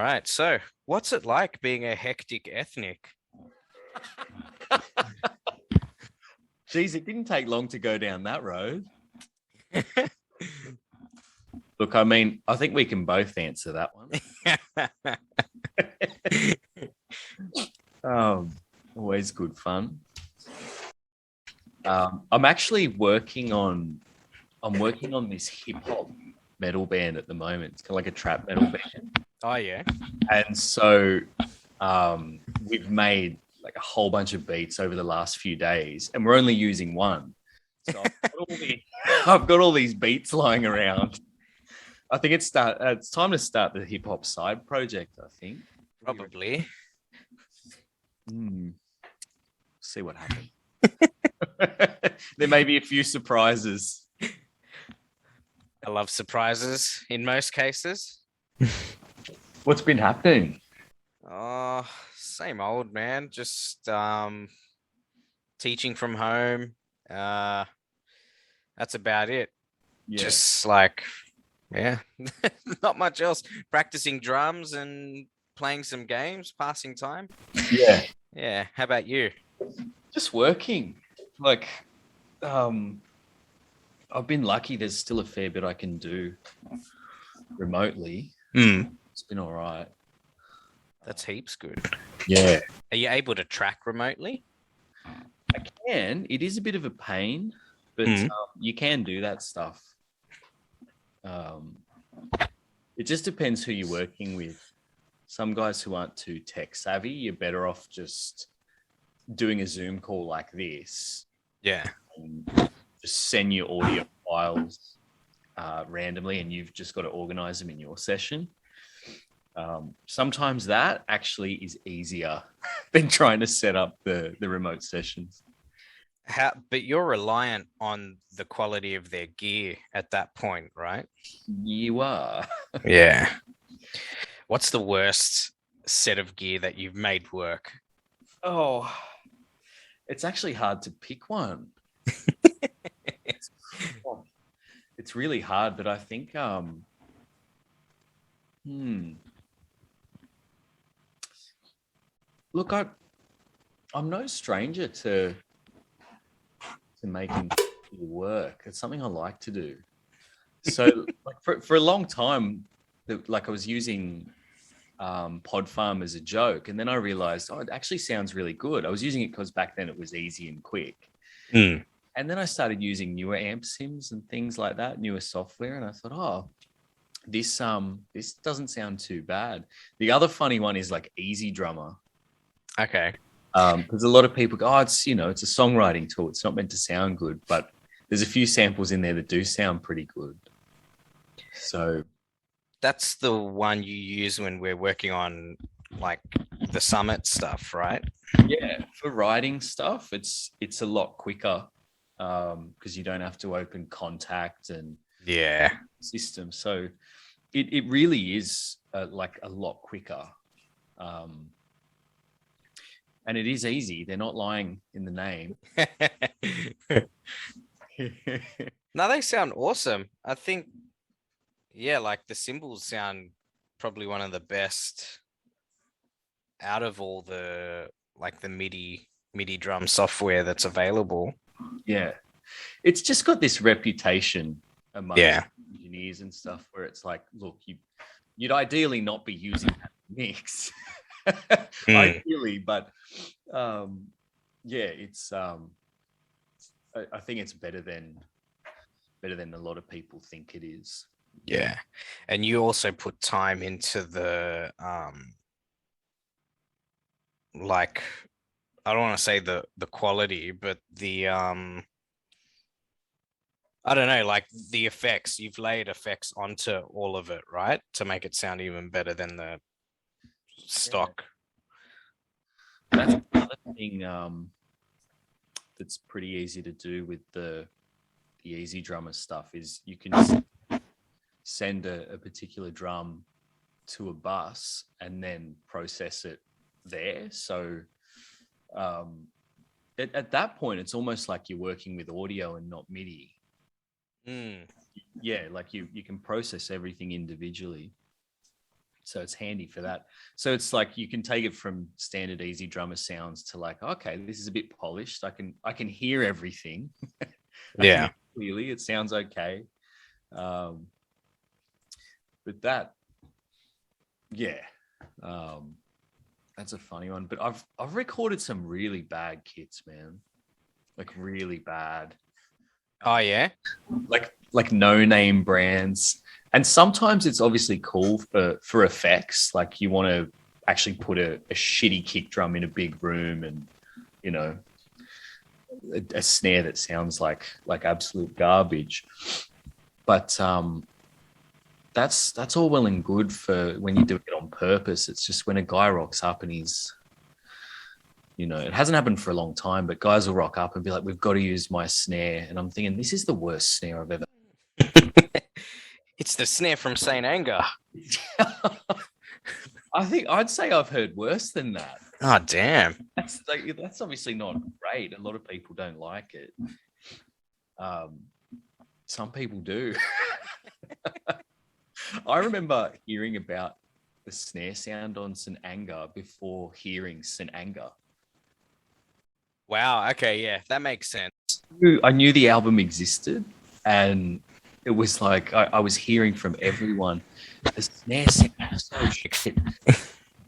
right. So, what's it like being a hectic ethnic? Geez, it didn't take long to go down that road. Look, I mean, I think we can both answer that one. Always good fun. I'm actually working on this hip hop metal band at the moment. It's kind of like a trap metal band. Oh yeah. And so we've made like a whole bunch of beats over the last few days, and we're only using one. So I've got all these beats lying around. I think it's time to start the hip hop side project, I think. Probably. See what happens. There may be a few surprises. I love surprises in most cases. What's been happening? Oh, same old, man. Just teaching from home. That's about it. Yeah. Just like, yeah, not much else. Practicing drums and playing some games, passing time. Yeah. Yeah. How about you? Just working. Like, I've been lucky. There's still a fair bit I can do remotely. It's been all right. That's heaps good. Yeah. Are you able to track remotely? I can. It is a bit of a pain, but you can do that stuff. It just depends who you're working with. Some guys who aren't too tech savvy, you're better off just doing a Zoom call like this. Yeah. And just send your audio files randomly, and you've just got to organize them in your session. Sometimes that actually is easier than trying to set up the remote sessions. But you're reliant on the quality of their gear at that point, right? You are. Yeah. What's the worst set of gear that you've made work? Oh, it's actually hard to pick one. It's really hard, but I think look, I'm no stranger to making it work. It's something I like to do. So like for a long time, like I was using Pod Farm as a joke, and then I realized, it actually sounds really good. I was using it because back then it was easy and quick. And then I started using newer amp sims and things like that, newer software, and I thought, this doesn't sound too bad. The other funny one is like Easy Drummer. Okay. Because a lot of people go, it's a songwriting tool. It's not meant to sound good, but there's a few samples in there that do sound pretty good. So that's the one you use when we're working on like the summit stuff, right? Yeah, for writing stuff, it's a lot quicker because you don't have to open Contact and system. So it really is like a lot quicker. And it is easy. They're not lying in the name. No, they sound awesome. I think, like the cymbals sound probably one of the best out of all the like the MIDI drum software that's available. Yeah. It's just got this reputation among engineers and stuff where it's like, look, you'd ideally not be using that mix. Ideally, but it's I think it's better than a lot of people think it is. Yeah. And you also put time into the like, I don't want to say the quality, but the I don't know, like the effects. You've laid effects onto all of it, right? To make it sound even better than the stock. That's another thing that's pretty easy to do with the Easy Drummer stuff is you can send a particular drum to a bus and then process it there. So at that point, it's almost like you're working with audio and not MIDI. Yeah, like you can process everything individually. So it's handy for that. So it's like you can take it from standard easy drummer sounds to like, okay, this is a bit polished. I can hear everything. I can Yeah. hear clearly. It sounds okay. But that, yeah, that's a funny one. But I've recorded some really bad kits, man. Like really bad. Oh yeah. Like no name brands. And sometimes it's obviously cool for effects. Like you want to actually put a shitty kick drum in a big room and, you know, a snare that sounds like absolute garbage. But that's all well and good for when you do it on purpose. It's just when a guy rocks up and he's, you know, it hasn't happened for a long time, but guys will rock up and be like, we've got to use my snare. And I'm thinking, this is the worst snare I've ever. It's the snare from Saint Anger. I think I'd say I've heard worse than that. Oh damn. That's obviously not great. A lot of people don't like it. Some people do. I remember hearing about the snare sound on St. Anger before hearing St. Anger. Wow. Okay. Yeah, that makes sense. I knew the album existed, and it was like I was hearing from everyone the snare sound is so shit.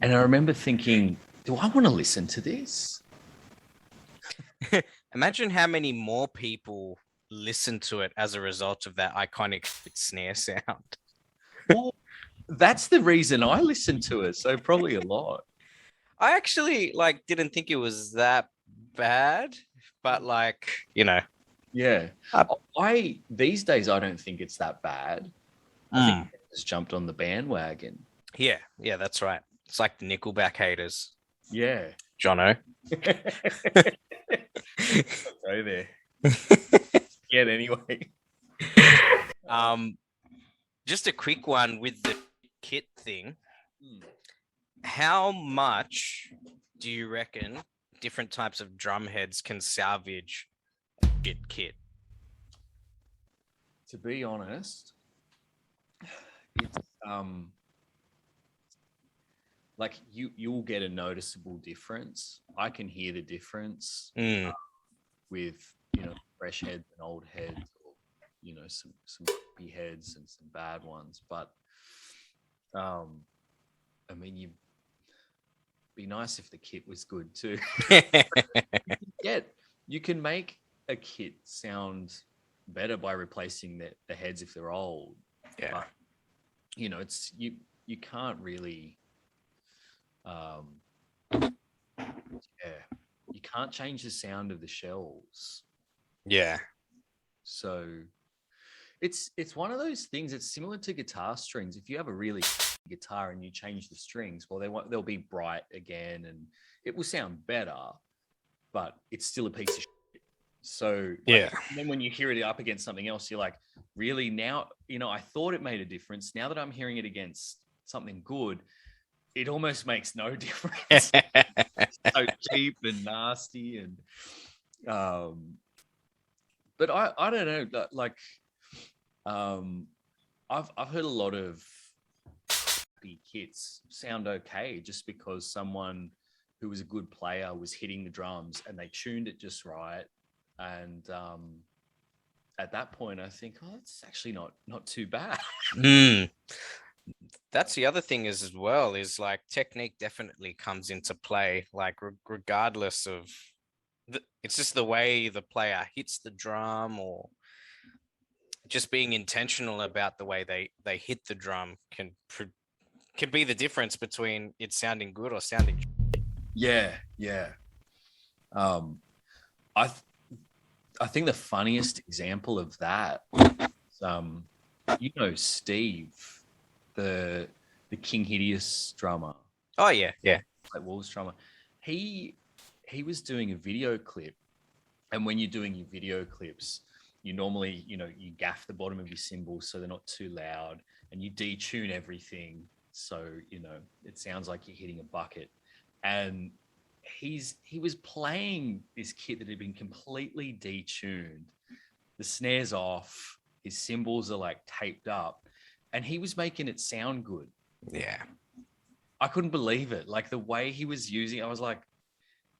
And I remember thinking, do I want to listen to this? Imagine how many more people listen to it as a result of that iconic snare sound. Well, that's the reason I listened to it. So probably a lot. I actually didn't think it was that bad, but you know. Yeah. I these days I don't think it's that bad. I think I just jumped on the bandwagon. Yeah, that's right. It's like the Nickelback haters. Yeah. Jono. Go there. Yeah, anyway. Just a quick one with the kit thing. How much do you reckon different types of drum heads can salvage a shit kit? To be honest, it's like you'll get a noticeable difference. I can hear the difference with, you know, fresh heads and old heads, or, you know, some crappy heads and some bad ones. But I mean, be nice if the kit was good too. You can make a kit sound better by replacing the heads if they're old. Yeah. But, you know, it's you can't really you can't change the sound of the shells. Yeah. So it's one of those things. It's similar to guitar strings. If you have a really guitar and you change the strings, well, they'll be bright again and it will sound better, but it's still a piece of shit. So yeah. And then when you hear it up against something else, you're like, really? Now, you know, I thought it made a difference. Now that I'm hearing it against something good, it almost makes no difference. It's so cheap and nasty. And but I don't know, like I've heard a lot of kits sound okay just because someone who was a good player was hitting the drums and they tuned it just right. And at that point, I think, oh, it's actually not too bad. That's the other thing is like technique definitely comes into play. Like regardless of it's just the way the player hits the drum, or just being intentional about the way they hit the drum can be the difference between it sounding good or sounding. Yeah. I think the funniest example of that is, you know, Steve, the King Hideous drummer. Oh yeah. Like Wolves drummer. He was doing a video clip, and when you're doing your video clips, you normally, you know, you gaff the bottom of your cymbals so they're not too loud, and you detune everything so, you know, it sounds like you're hitting a bucket. And he was playing this kit that had been completely detuned. The snare's off, his cymbals are like taped up, and he was making it sound good. Yeah. I couldn't believe it. Like the way he was using, I was like,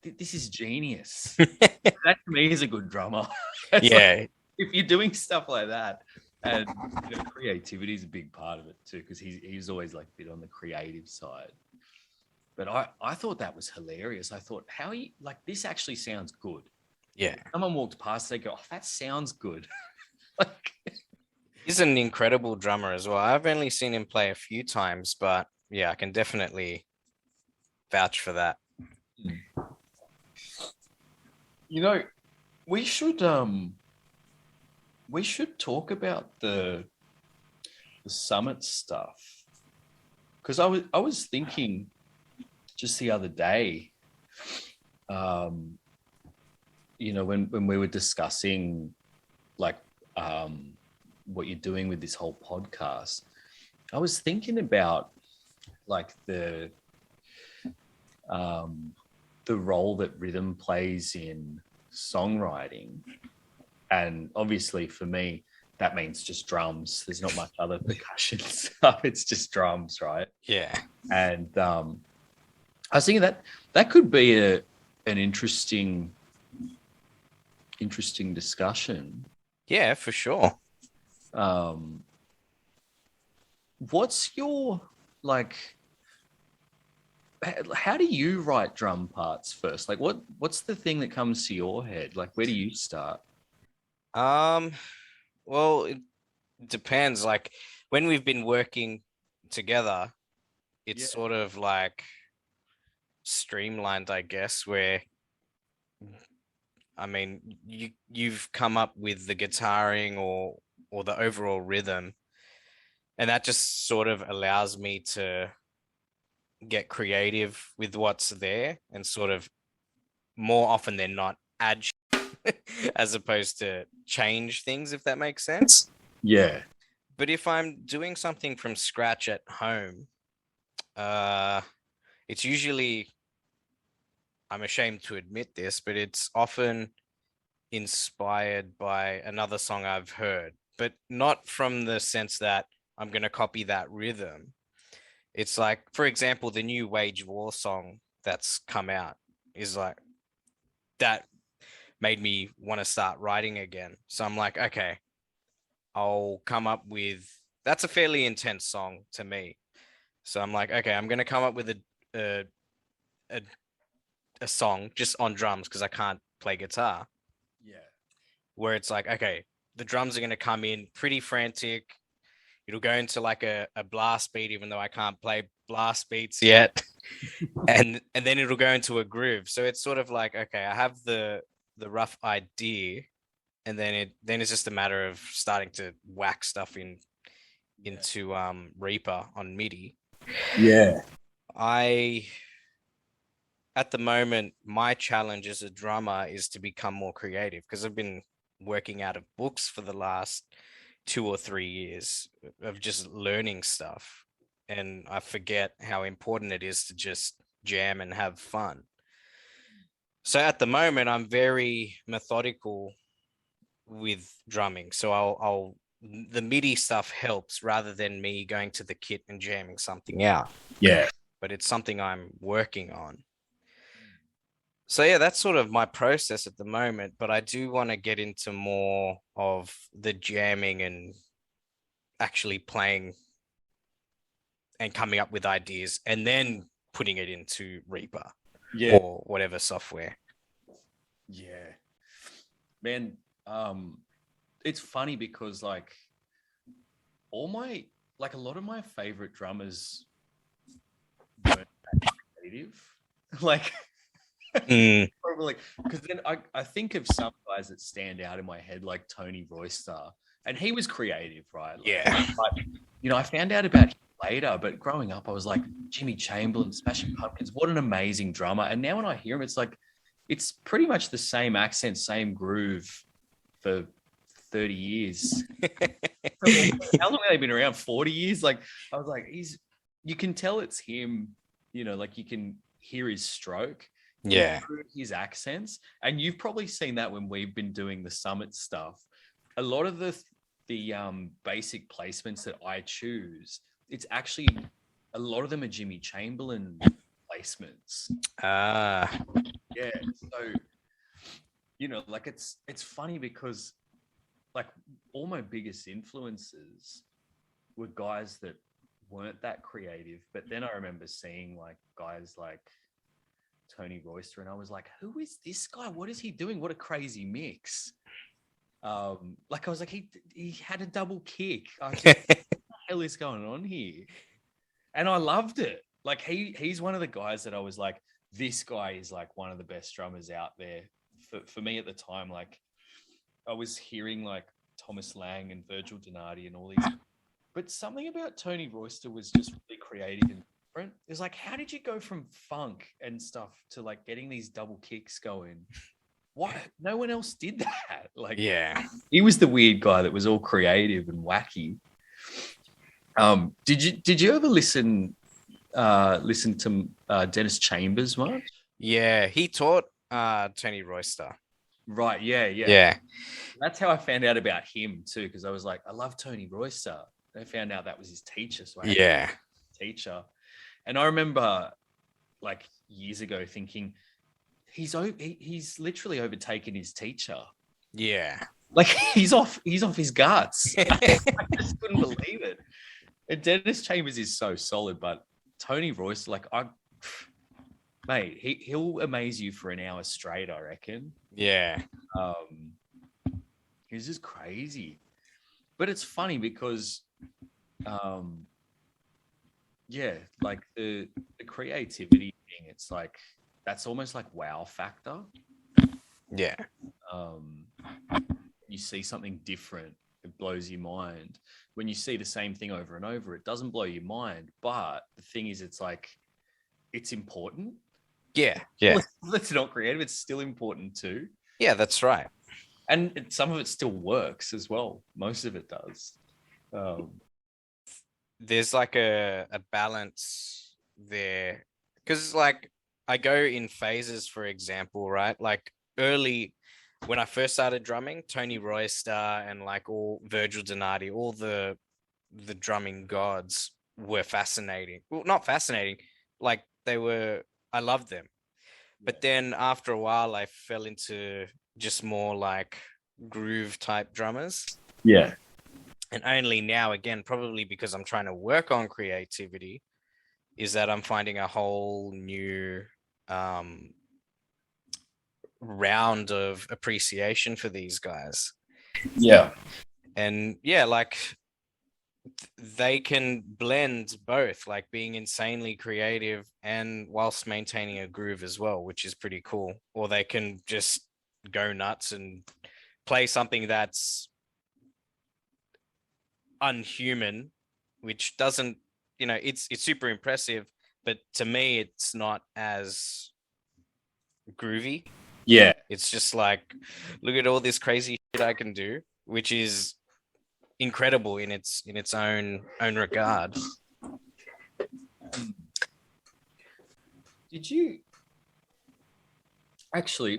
this is genius. That to me is a good drummer. Yeah. Like, if you're doing stuff like that, and creativity is a big part of it too, because he's always like a bit on the creative side. But I thought that was hilarious. I thought, how he like this actually sounds good. Yeah. Someone walked past, they go, oh, that sounds good. Like, he's an incredible drummer as well. I've only seen him play a few times, but yeah, I can definitely vouch for that. you know, we should talk about the summit stuff, because I was thinking just the other day, when we were discussing like what you're doing with this whole podcast, I was thinking about like the role that rhythm plays in songwriting. And obviously for me, that means just drums. There's not much other percussion stuff. It's just drums, right? Yeah. And I was thinking that could be an interesting discussion. Yeah, for sure. What's your like? How do you write drum parts first? Like, what's the thing that comes to your head? Like, where do you start? Well, it depends. Like when we've been working together, it's sort of like streamlined, I guess, where I mean you've come up with the guitaring or the overall rhythm, and that just sort of allows me to get creative with what's there and sort of more often than not add as opposed to change things, if that makes sense. Yeah. But if I'm doing something from scratch at home, it's usually, I'm ashamed to admit this, but it's often inspired by another song I've heard, but not from the sense that I'm going to copy that rhythm. It's like, for example, the new Wage War song that's come out is like, that made me want to start writing again. So I'm like, okay, I'll come up with, that's a fairly intense song to me. So I'm like, okay, I'm going to come up with a song just on drums because I can't play guitar. Yeah. Where it's like, okay, the drums are going to come in pretty frantic. It'll go into like a blast beat, even though I can't play blast beats yet. and then it'll go into a groove. So it's sort of like, okay, I have the rough idea, and then it's just a matter of starting to whack stuff into Reaper on Midi. Yeah. At the moment, my challenge as a drummer is to become more creative, because I've been working out of books for the last 2 or 3 years of just learning stuff, and I forget how important it is to just jam and have fun. So at the moment, I'm very methodical with drumming. So I'll the MIDI stuff helps rather than me going to the kit and jamming something out. Yeah. But it's something I'm working on. So yeah, that's sort of my process at the moment, but I do want to get into more of the jamming and actually playing and coming up with ideas and then putting it into Reaper or whatever software. Yeah. Man, it's funny because like a lot of my favorite drummers weren't that creative. Like probably because then I think of some guys that stand out in my head, like Tony Royster, and he was creative, right? Like, yeah. But, I found out about him later, but growing up, I was like, Jimmy Chamberlain, Smashing Pumpkins, what an amazing drummer. And now when I hear him, it's like, it's pretty much the same accent, same groove for 30 years. How long have they been around? 40 years? Like, I was like, you can tell it's him, like you can hear his stroke. Yeah. His accents. And you've probably seen that when we've been doing the summit stuff. A lot of the basic placements that I choose, it's actually a lot of them are Jimmy Chamberlain placements. Ah, Yeah. So, like it's funny because like all my biggest influences were guys that weren't that creative. But then I remember seeing like guys like Tony Royster, and I was like, who is this guy? What is he doing? What a crazy mix. Like I was like, he had a double kick. I was like, what the hell is going on here? And I loved it. Like he's one of the guys that I was like, this guy is like one of the best drummers out there for me at the time. Like I was hearing like Thomas Lang and Virgil Donati and all these, but something about Tony Royster was just really creative and different. It's like, how did you go from funk and stuff to like getting these double kicks going? What? No one else did that. Like, yeah. he was the weird guy that was all creative and wacky. Did you ever listen to Dennis Chambers much? Yeah, he taught Tony Royster. Right, yeah. Yeah. That's how I found out about him too, because I was like, I love Tony Royster. I found out that was his teacher. So I had a teacher. And I remember like years ago thinking, he's literally overtaken his teacher. Yeah. Like he's off his guts. I just couldn't believe it. And Dennis Chambers is so solid, but Tony Royce, like mate, he'll amaze you for an hour straight, I reckon. Yeah. He's just crazy. But it's funny because like the creativity thing, it's like that's almost like wow factor. Yeah. You see something different, it blows your mind. When you see the same thing over and over, it doesn't blow your mind. But the thing is, it's like, it's important. Yeah. It's not creative. It's still important too. Yeah, that's right. And some of it still works as well. Most of it does. There's like a balance there. Because like I go in phases, for example, right? Like early when I first started drumming, Tony Royster and like all Virgil Donati, all the drumming gods were fascinating. Well, not fascinating, like I loved them. But then after a while, I fell into just more like groove type drummers. Yeah. And only now, again, probably because I'm trying to work on creativity, is that I'm finding a whole new round of appreciation for these guys. Yeah. And yeah, like they can blend both, like being insanely creative and whilst maintaining a groove as well, which is pretty cool. Or they can just go nuts and play something that's unhuman, which doesn't, it's super impressive, but to me it's not as groovy. Yeah. It's just like, look at all this crazy shit I can do, which is incredible in its own regard. Did you actually,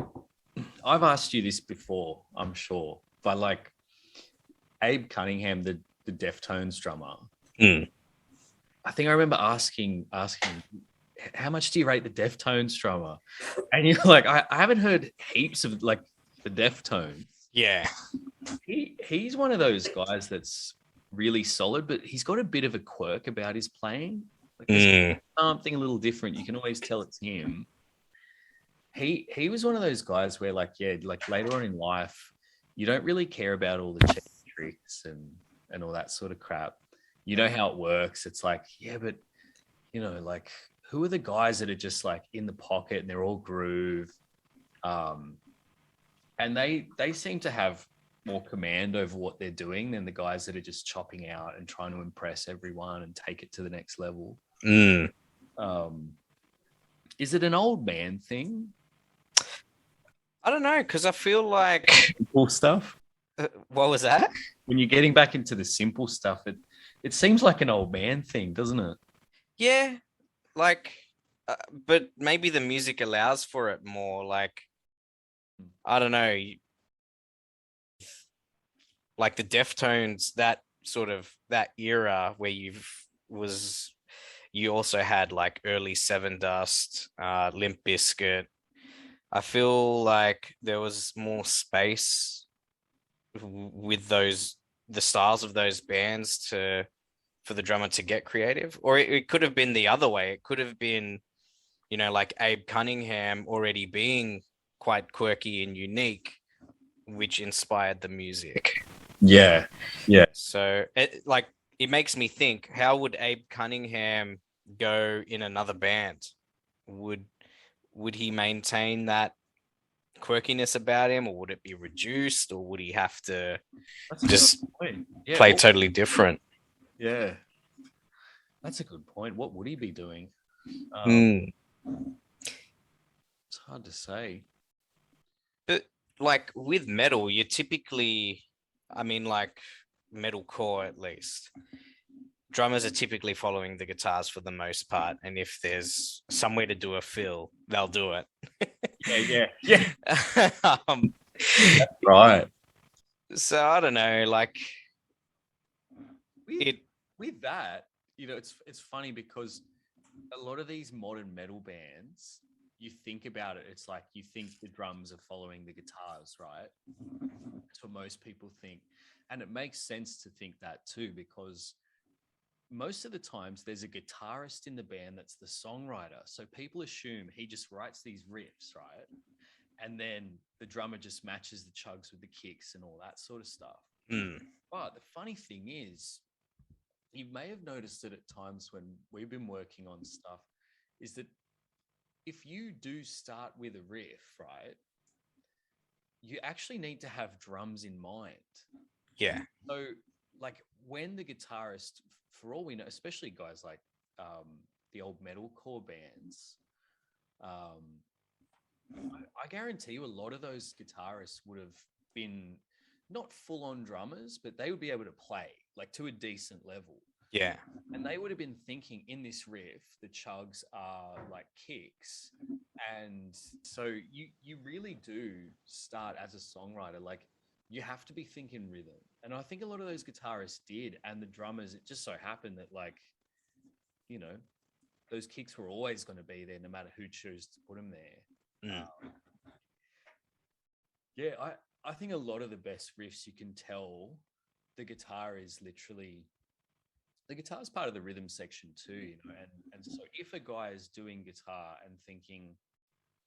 I've asked you this before, I'm sure, but like Abe Cunningham, the Deftones drummer, I think I remember asking how much do you rate the Deftones drummer? And you're like, I haven't heard heaps of like the Deftones. Yeah. He's one of those guys that's really solid, but he's got a bit of a quirk about his playing. Like there's something a little different. You can always tell it's him. He was one of those guys where like later on in life, you don't really care about all the tricks and all that sort of crap. You know how it works. It's like, yeah, but like who are the guys that are just like in the pocket and they're all groove? And they seem to have more command over what they're doing than the guys that are just chopping out and trying to impress everyone and take it to the next level. Is it an old man thing? I don't know, because I feel like Simple stuff. What was that? When you're getting back into the simple stuff, it seems like an old man thing, doesn't it? Yeah, like, but maybe the music allows for it more. Like, I don't know, like the Deftones, that era where you also had like early Seven Dust, Limp Bizkit. I feel like there was more space with the styles of those bands for the drummer to get creative, or it could have been the other way. It could have been, like Abe Cunningham already being quite quirky and unique, which inspired the music. Yeah. So it makes me think, how would Abe Cunningham go in another band? Would he maintain that quirkiness about him, or would it be reduced, or would he have to just play totally different? Yeah, that's a good point. What would he be doing? It's hard to say. But like with metal, you typically, like metalcore at least, drummers are typically following the guitars for the most part, and if there's somewhere to do a fill, they'll do it. Yeah. Right. So I don't know, like with that, it's funny because a lot of these modern metal bands, you think about it, it's like you think the drums are following the guitars, right? That's what most people think. And it makes sense to think that too, because most of the times there's a guitarist in the band that's the songwriter. So people assume he just writes these riffs, right? And then the drummer just matches the chugs with the kicks and all that sort of stuff. But the funny thing is, you may have noticed it at times when we've been working on stuff, is that if you do start with a riff, right, you actually need to have drums in mind. Yeah. So like when the guitarist, for all we know, especially guys like the old metalcore bands, I guarantee you a lot of those guitarists would have been not full-on drummers, but they would be able to play like to a decent level. Yeah. And they would have been thinking, in this riff, the chugs are like kicks. And so you really do start as a songwriter, like you have to be thinking rhythm. And I think a lot of those guitarists did, and the drummers, it just so happened that those kicks were always going to be there no matter who chose to put them there. I think a lot of the best riffs, you can tell the guitar is literally, the guitar is part of the rhythm section too, and so if a guy is doing guitar and thinking,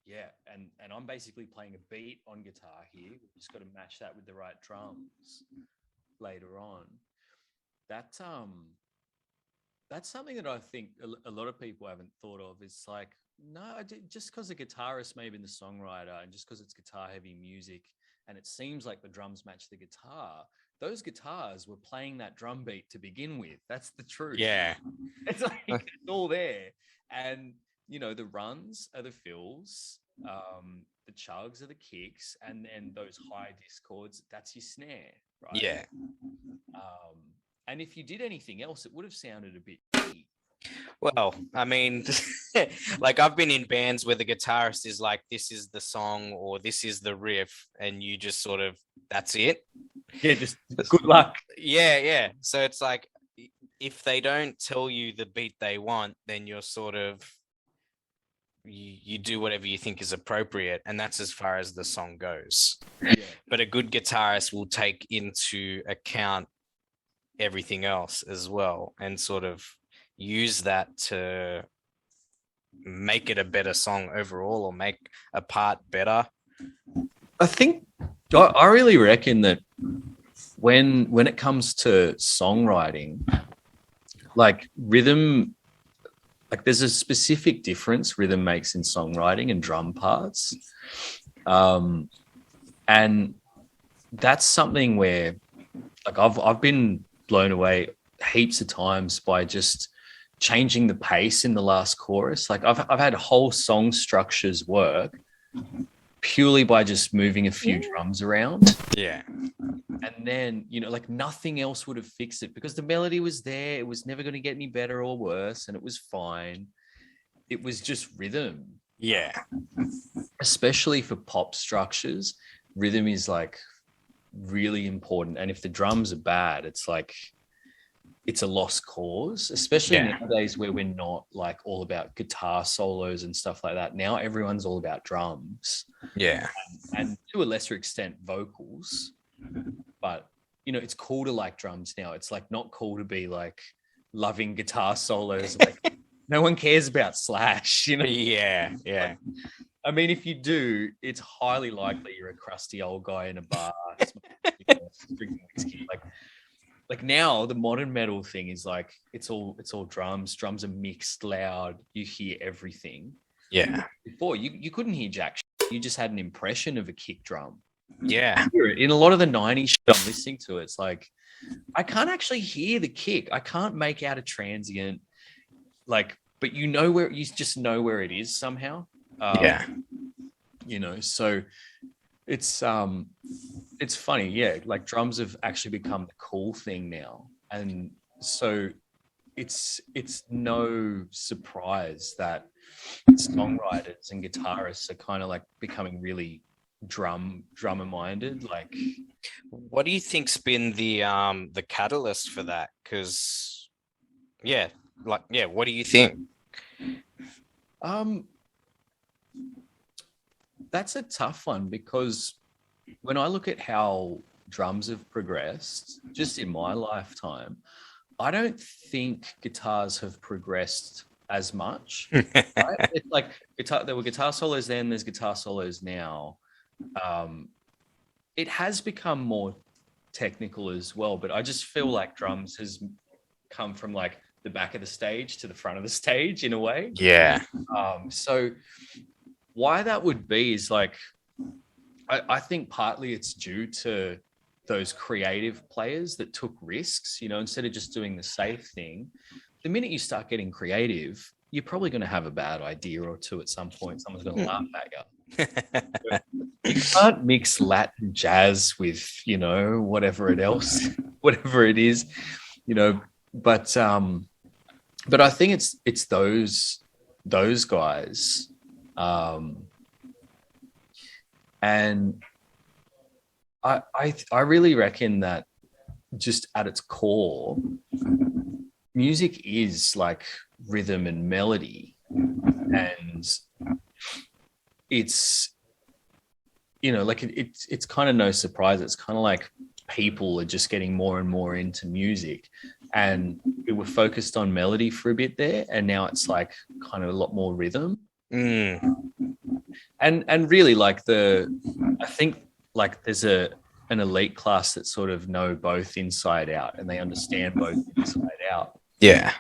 and I'm basically playing a beat on guitar here, we've just got to match that with the right drums later on. That's something that I think a lot of people haven't thought of. It's like, no, just because a guitarist may be the songwriter, and just because it's guitar heavy music and it seems like the drums match the guitar, those guitars were playing that drum beat to begin with. That's the truth. Yeah. It's like it's all there. And, the runs are the fills, the chugs are the kicks, and then those high discords, that's your snare, right? Yeah. And if you did anything else, it would have sounded a bit. Well, like I've been in bands where the guitarist is like, this is the song or this is the riff, and you just sort of, that's it. Yeah, just good luck. Yeah. So it's like, if they don't tell you the beat they want, then you're sort of, you do whatever you think is appropriate, and that's as far as the song goes. Yeah. But a good guitarist will take into account everything else as well, and sort of use that to make it a better song overall, or make a part better. I really reckon that when it comes to songwriting, like rhythm, like there's a specific difference rhythm makes in songwriting and drum parts. And that's something where, like, I've been blown away heaps of times by just changing the pace in the last chorus. Like I've had whole song structures work purely by just moving a few drums around. Yeah. And then, like nothing else would have fixed it, because the melody was there. It was never going to get any better or worse, and it was fine. It was just rhythm. Yeah. Especially for pop structures, rhythm is like really important. And if the drums are bad, it's like it's a lost cause, especially Yeah. nowadays where we're not like all about guitar solos and stuff like that. Now everyone's all about drums Yeah. and to a lesser extent vocals. But you know, it's cool to like drums now. It's like not cool to be like loving guitar solos. Like no one cares about Slash, you know. Yeah. Yeah. I mean, if you do, it's highly likely you're a crusty old guy in a bar drinking whiskey. Like now, the modern metal thing is like it's all drums. Drums are mixed, loud. You hear everything. Yeah. Before you couldn't hear jack shit. You just had an impression of a kick drum. Yeah. In a lot of the 90s shit I'm listening to, it's like I can't actually hear the kick. I can't make out a transient. Like, but you just know where it is somehow. Yeah. You know, so it's funny, yeah. Like drums have actually become the cool thing now, and so it's no surprise that songwriters and guitarists are kind of like becoming really drummer minded. Like, what do you think's been the catalyst for that? Because what do you think? That's a tough one because when I look at how drums have progressed, just in my lifetime, I don't think guitars have progressed as much. Right? It's like there were guitar solos then, there's guitar solos now. It has become more technical as well, but I just feel like drums has come from like the back of the stage to the front of the stage in a way. Yeah. So why that would be is like, I think partly it's due to those creative players that took risks, you know, instead of just doing the safe thing. The minute you start getting creative, you're probably going to have a bad idea or two at some point. Someone's going to laugh at you. You can't mix Latin jazz with, you know, whatever it is, you know, but I think it's those guys. And I really reckon that just at its core, music is like rhythm and melody, and it's, you know, like it's kind of no surprise. It's kind of like people are just getting more and more into music, and we were focused on melody for a bit there, and now it's like kind of a lot more rhythm. And really like I think like there's an elite class that sort of know both inside out, and they understand both inside out. Yeah.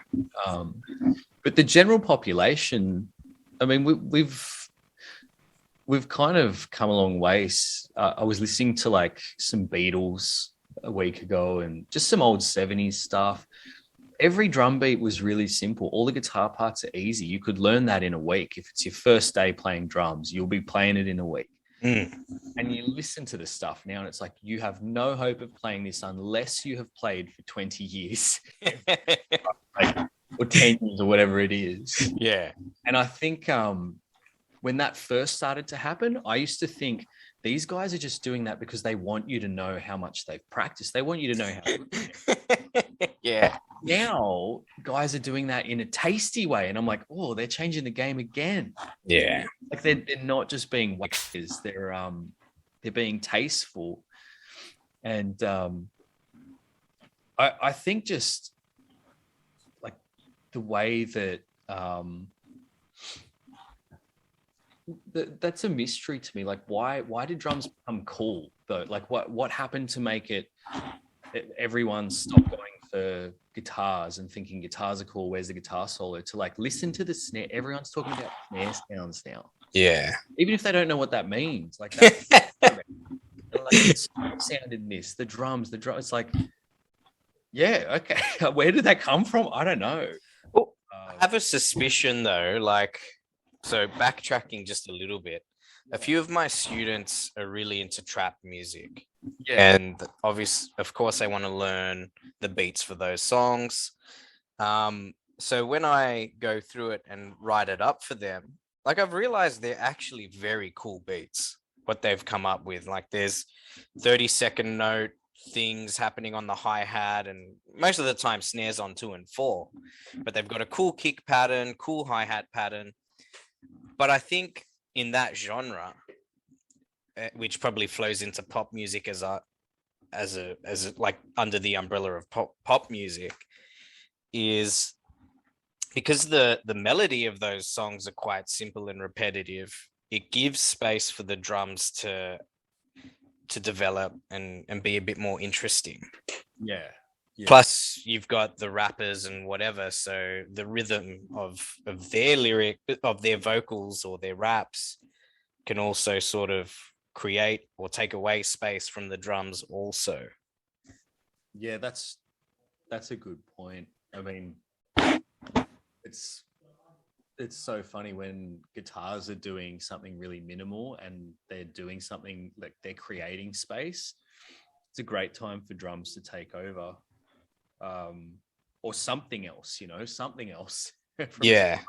But the general population, I mean, we've kind of come a long ways. I was listening to like some Beatles a week ago and just some old 70s stuff. Every drum beat was really simple. All the guitar parts are easy. You could learn that in a week. If it's your first day playing drums, you'll be playing it in a week. And you listen to the stuff now and it's like, you have no hope of playing this unless you have played for 20 years or 10 years or whatever it is. Yeah. And I think when that first started to happen, I used to think these guys are just doing that because they want you to know how much they've practiced. They want you to know how good. Yeah. Now guys are doing that in a tasty way, and I'm like, oh, they're changing the game again. Yeah. Like they're not just being wackers, they're being tasteful. And I think just like the way that that's a mystery to me. Like why did drums become cool though? Like what happened to make it everyone stopped going for guitars and thinking guitars are cool, where's the guitar solo, to like listen to the snare. Everyone's talking about snare sounds now. Yeah. Even if they don't know what that means. Like that like sound in this, the drums, it's like, yeah, okay. Where did that come from? I don't know. Well, I have a suspicion though, like, so backtracking just a little bit, a few of my students are really into trap music. Yeah. And of course, they want to learn the beats for those songs. So when I go through it and write it up for them, like I've realized they're actually very cool beats, what they've come up with. Like there's 30-second note, things happening on the hi-hat, and most of the time snares on 2 and 4, but they've got a cool kick pattern, cool hi-hat pattern. But I think in that genre, which probably flows into pop music as a like under the umbrella of pop music, is because the melody of those songs are quite simple and repetitive. It gives space for the drums to develop and be a bit more interesting. Yeah. Plus you've got the rappers and whatever, so the rhythm of their vocals or their raps can also sort of create or take away space from the drums also. Yeah, that's a good point. I mean, it's so funny when guitars are doing something really minimal and they're doing something like they're creating space. It's a great time for drums to take over, or something else. Something else. Yeah.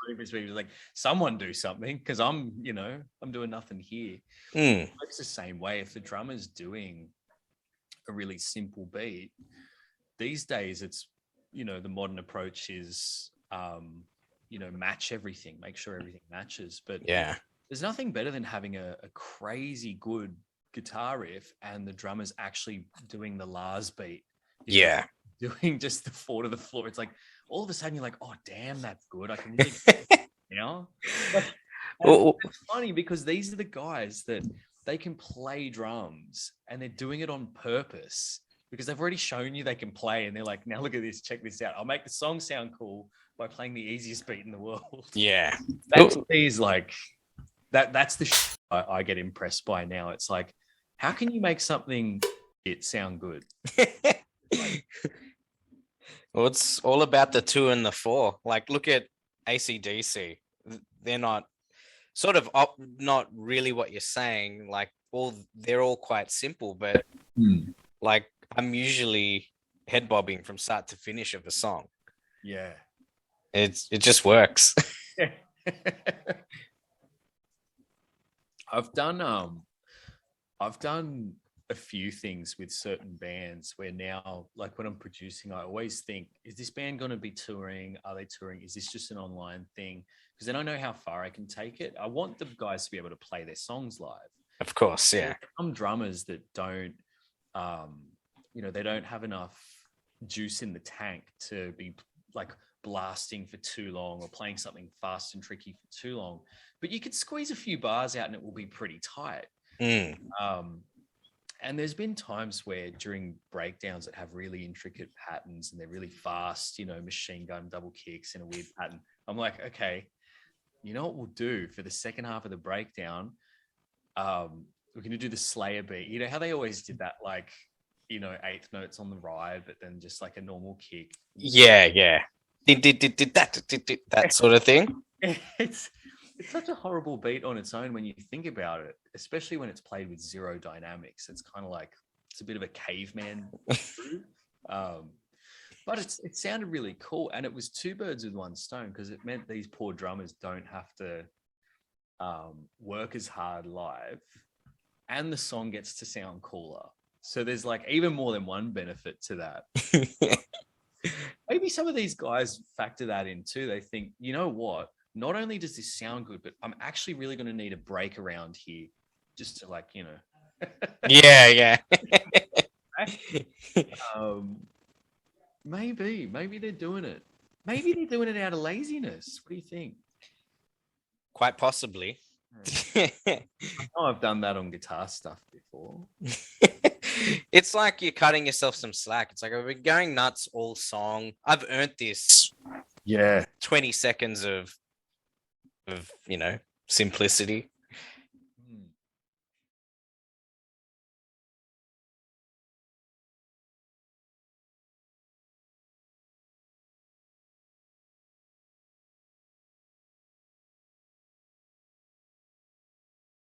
Like someone do something, because I'm doing nothing here. It's the same way if the drummer's doing a really simple beat. These days, it's the modern approach is match everything, make sure everything matches. But yeah, there's nothing better than having a crazy good guitar riff and the drummer's actually doing the Lars beat. Yeah. Doing just the 4 to the floor. It's like all of a sudden you're like, oh damn, that's good. I can really It's funny because these are the guys that they can play drums and they're doing it on purpose because they've already shown you they can play, and they're like, now look at this, check this out. I'll make the song sound cool by playing the easiest beat in the world. Yeah. That is like that's the I get impressed by now. It's like, how can you make something sound good? Well, it's all about the 2 and the 4. Like, look at AC/DC. They're not not really what you're saying. Like, they're all quite simple, but like I'm usually head bobbing from start to finish of a song. Yeah, it just works. I've done a few things with certain bands where now, like when I'm producing, I always think, is this band going to be touring? Are they touring? Is this just an online thing? Because then I know how far I can take it. I want the guys to be able to play their songs live. Of course, yeah. Some drummers that don't, they don't have enough juice in the tank to be like blasting for too long or playing something fast and tricky for too long. But you could squeeze a few bars out and it will be pretty tight. And there's been times where during breakdowns that have really intricate patterns and they're really fast, machine gun double kicks in a weird pattern. I'm like, okay, you know what we'll do for the second half of the breakdown? We're going to do the Slayer beat. You know how they always did that, like, eighth notes on the ride, but then just like a normal kick. Yeah. That sort of thing. It's such a horrible beat on its own when you think about it, especially when it's played with zero dynamics. It's kind of like, it's a bit of a caveman. But it sounded really cool. And it was 2 birds with 1 stone, because it meant these poor drummers don't have to work as hard live, and the song gets to sound cooler. So there's like even more than one benefit to that. Maybe some of these guys factor that in too. They think, you know what? Not only does this sound good, but I'm actually really going to need a break around here just to like, Yeah. Maybe they're doing it. Maybe they're doing it out of laziness. What do you think? Quite possibly. I've done that on guitar stuff before. It's like you're cutting yourself some slack. It's like, I've been going nuts all song. I've earned this. Yeah. 20 seconds of simplicity.